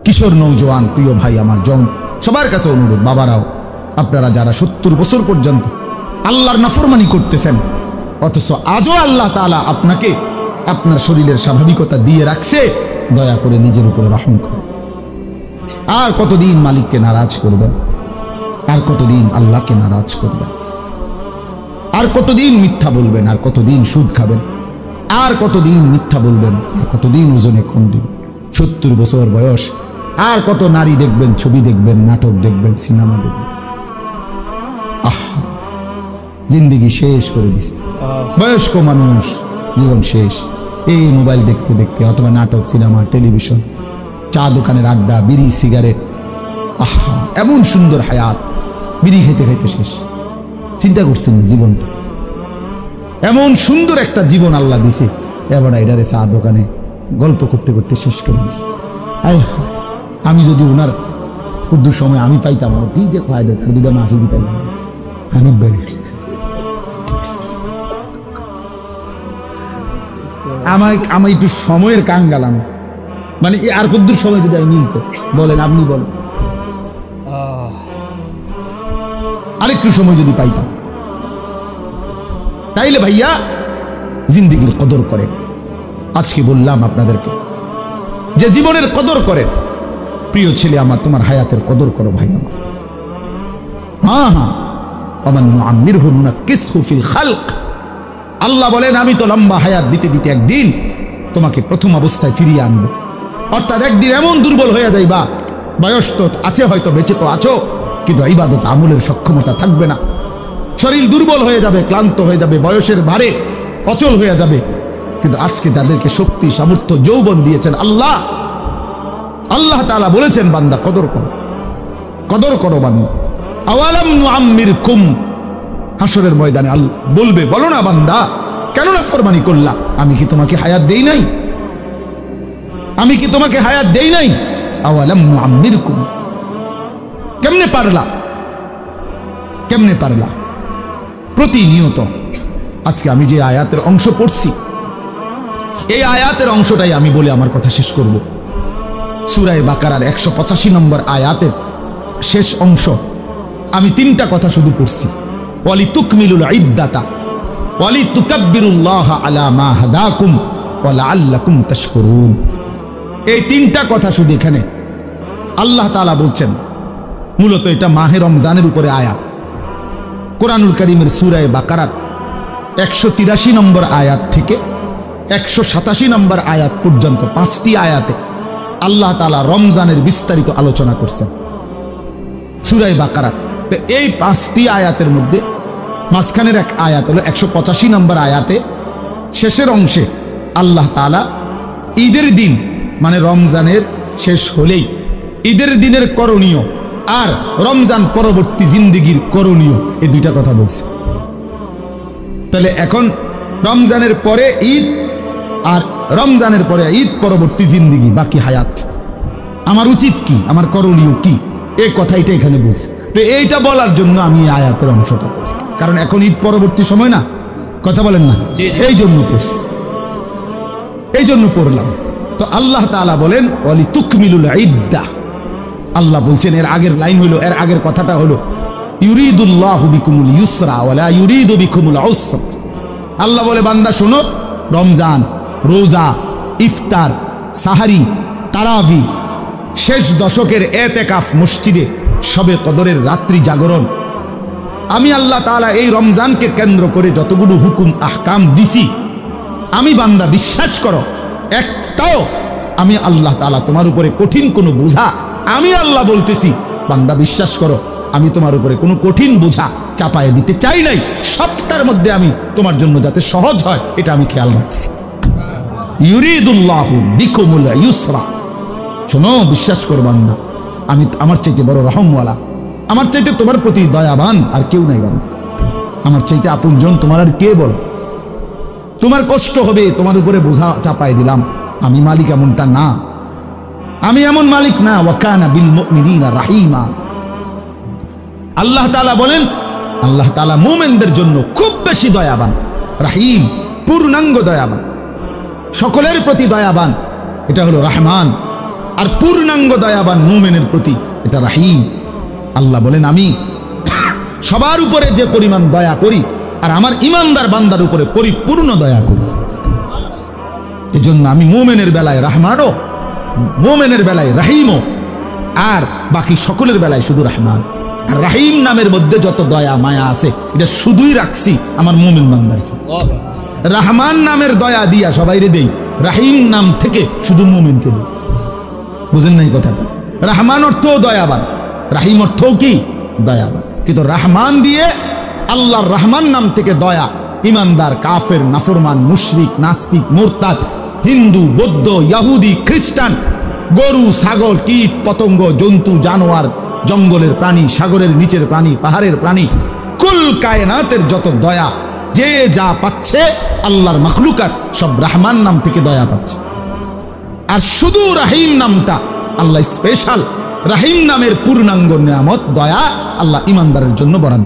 কিশোর নৌজওয়ান প্রিয় ভাই আমার জন সবার কাছে অনুরোধ, বাবারাও আপনারা যারা 70 বছর পর্যন্ত আল্লাহর নাফরমানি করতেছেন, অথচ আজও আল্লাহ তাআলা আপনাকে আপনার শরীরের স্বাভাবিকতা দিয়ে রাখছে, দয়া করে নিজের উপরে রহম করুন। আর কতদিন মালিককে নারাজ করবেন? আর কতদিন আল্লাহকে নারাজ করবেন? আর কতদিন মিথ্যা বলবেন? আর কতদিন সুদ খাবেন? আর কতদিন মিথ্যা বলবেন? আর কতদিন ওজনে কম দিবেন? 70 বছর বয়স, আর কত নারী দেখবেন, ছবি দেখবেন, নাটক দেখবেন, সিনেমা দেখবেন। জিন্দেগি শেষ করে দিছে। বয়স্ক মানুষ জীবন শেষ এই মোবাইল দেখতে দেখতে, অথবা নাটক, সিনেমা, টেলিভিশন, চা দোকানের আড্ডা, বিড়ি, সিগারেট। এমন সুন্দর হায়াত, বিড়ি খাইতে খাইতে শেষ। চিন্তা করছেন জীবনটা, এমন সুন্দর একটা জীবন আল্লাহ দিছে, এবার এটারে চা দোকানে গল্প করতে করতে শেষ করে দিছে। আমি যদি ওনার কুদ্দুর সময় আমি পাইতাম, ঠিক যে ফায়দা, তার দুটা মাসি দিতাম। হানিফ ভাই আমি একটু সময়ের কাঙ্গালাম, মানে আর কুদ্দুর সময় যদি আমি মিলত, বলেন, আপনি বলেন, আরেকটু সময় যদি পাইতাম, তাইলে ভাইয়া জিন্দেগির কদর করে। আজকে বললাম আপনাদেরকে যে জীবনের কদর করে। প্রিয় ছেলে আমার, তোমার হায়াতের কদর করো ভাই আমার। আল্লাহ বলেন, আমি তো লম্বা হায়াত দিতে দিতে একদিন তোমাকে প্রথম অবস্থায় ফিরিয়ে আনবো। অর্থাৎ একদিন এমন দুর্বল হয়ে যাইবা, বয়স তো আছে, হয়তো বেঁচে তো আছো, কিন্তু ইবাদত আমলের সক্ষমতা থাকবে না। শরীর দুর্বল হয়ে যাবে, ক্লান্ত হয়ে যাবে, বয়সের ভারে অচল হয়ে যাবে। কিন্তু আজকে যাদেরকে শক্তি, সামর্থ্য, যৌবন দিয়েছেন আল্লাহ, আল্লাহ তাআলা বলেছেন, বান্দা কদর করো, কদর করো বান্দা। আওয়ালাম নুআম্মিরকুম, হাসরের ময়দানে আল্লাহ বলবে, বলো না বান্দা কেন নাফরমানি করলা? আমি কি তোমাকে হায়াত দেই নাই? আমি কি তোমাকে হায়াত দেই নাই? আওয়ালাম নুআম্মিরকুম, কেমনে পারলা? কেমনে পারলা? প্রতিনিয়ত আজকে আমি যে আয়াতের অংশ পড়ছি, এই আয়াতের অংশটাই আমি বলে আমার কথা শেষ করব। সূরা বাকারার 185 নম্বর আয়াতের শেষ অংশ, আমি 3টা কথা শুধু পড়ছি। ওয়ালিতুকমিলুল ইদ্দাতা ওয়ালিতুকাব্বিরুল্লাহা আলা মা হাদাকুম ওয়া লাআল্লাকুম তাশকুরুন। এই 3টা কথা শুধু এখানে আল্লাহ তাআলা বলছেন। মূলত এটা মাহে রমজানের উপরে আয়াত। কোরআনুল কারীমের সূরা বাকারার 183 নম্বর আয়াত থেকে 187 নম্বর আয়াত পর্যন্ত 5টি আয়াতে আল্লাহ তাআলা রমজানের বিস্তারিত আলোচনা করছেন সূরা বাকারার। তো এই 5টি আয়াতের মধ্যে মাঝখানের এক আয়াত হলো 185 নম্বর আয়াতে, শেষের অংশে আল্লাহ তাআলা ঈদের দিন, মানে রমজানের শেষ হলেই ঈদের দিনের করণীয় আর রমজান পরবর্তী জিন্দেগির করণীয়, এই 2টা কথা বলছে। তাহলে এখন রমজানের পরে ঈদ আর রমজানের পরে ঈদ পরবর্তী জিন্দেগি, বাকি হায়াত, আমার উচিত কি, আমার করণীয় কি, এই কথাইটা এখানে বলছে। তো এইটা বলার জন্য আমি এই আয়াতের অংশটা পড়ছি, কারণ এখন ঈদ পরবর্তী সময় না, কথা বলেন না, এই জন্য পড়ছি, এই জন্য পড়লাম। তো আল্লাহ তাআলা বলেন ওয়ালিতুকমিলুল ইদ্দাহ, আল্লাহ বলছেন, এর আগের লাইন হলো, এর আগের কথাটা হলো ইউরিদুল্লাহু বিকুমুল ইউসরা ওয়া লা ইউরিদু বিকুমুল উসরা। আল্লাহ বলে, বান্দা শোনো, রমজান, রোজা, ইফতার, সাহারি, তারাবি, শেষ দশকের এতেকাফ মসজিদে, শবে কদরের রাত্রি জাগরণ, আমি আল্লাহ তাআলা এই রমজানকে কেন্দ্র করে যতগুলো হুকুম আহকাম দিছি, আমি বান্দা বিশ্বাস করো, একটাও আমি আল্লাহ তাআলা তোমার উপরে কঠিন কোনো বোঝা, আমি আল্লাহ বলতেছি, বান্দা বিশ্বাস করো, আমি তোমার উপরে কোনো কঠিন বোঝা চাপায় দিতে চাই নাই। সবটার মধ্যে আমি তোমার জন্য যাতে সহজ হয়, এটা আমি খেয়াল রাখছি। ইউরিদুল্লাহু বিকুমুল ইউসরা, শোনো, বিশ্বাস করো বান্দা, আমি আমার চাইতে বড় রহমওয়ালা, আমার চাইতে তোমার প্রতি দয়াবান আর কেউ নাই বান্দা, আমার চাইতে আপনজন তোমার আর কে বল? তোমার কষ্ট হবে, তোমার উপরে বোঝা চাপায় দিলাম, আমি মালিক এমনটা না, আমি এমন মালিক না। ওয়া কানা বিল মুমিনিনা রাহিমা। আল্লাহ তাআলা বলেন, আল্লাহ তাআলা মুমিনদের জন্য খুব বেশি দয়াবান, রাহিম, পূর্ণাঙ্গ দয়াবান, সকলের প্রতি দয়াবান, এটা হলো রহমান। আর পূর্ণাঙ্গ দয়াবান মুমিনের প্রতি এটা রাহিম। আল্লাহ বলেন আমি সবার উপরে যে পরিমাণ দয়া করি আর আমার ইমানদার বান্দার উপরে পরিপূর্ণ দয়া করি। এজন্য আমি মুমিনের বেলায় রহমানও, মুমিনের বেলায় রাহিমও, আর বাকি সকলের বেলায় শুধু রহমান। আর রাহিম নামের মধ্যে যত দয়া মায়া আছে এটা শুধুই রাখছি আমার মুমিন বান্দার। রহমান নামের দয়া দিয়া সবাইরে দেই, রাহিম নাম থেকে শুধু মুমিনকে দেই। বুঝেন নাই কথাটা? রহমান অর্থও দয়াবান, রাহিম অর্থও কি দয়াবান। কিন্তু রহমান দিয়ে আল্লাহর রহমান নাম থেকে দয়া ইমানদার, কাফের, নাফরমান, মুশরিক, নাস্তিক, মুরতাদ, হিন্দু, বৌদ্ধ, ইহুদি, খ্রিস্টান, গরু, ছাগল, কীট, পতঙ্গ, জন্তু, জানোয়ার, জঙ্গলের প্রাণী, সাগরের নিচের প্রাণী, পাহাড়ের প্রাণী, কুল কায়নাতের যত দয়া যে যা পাচ্ছে আল্লাহর মাখলুকাত সব রহমান নাম থেকে দয়া পাচ্ছে। আর শুধু রাহিম নামটা আল্লাহ স্পেশাল, রাহিম নামের পূর্ণাঙ্গ নিয়ামত দয়া আল্লাহ ইমানদারের জন্য বরাদ্দ।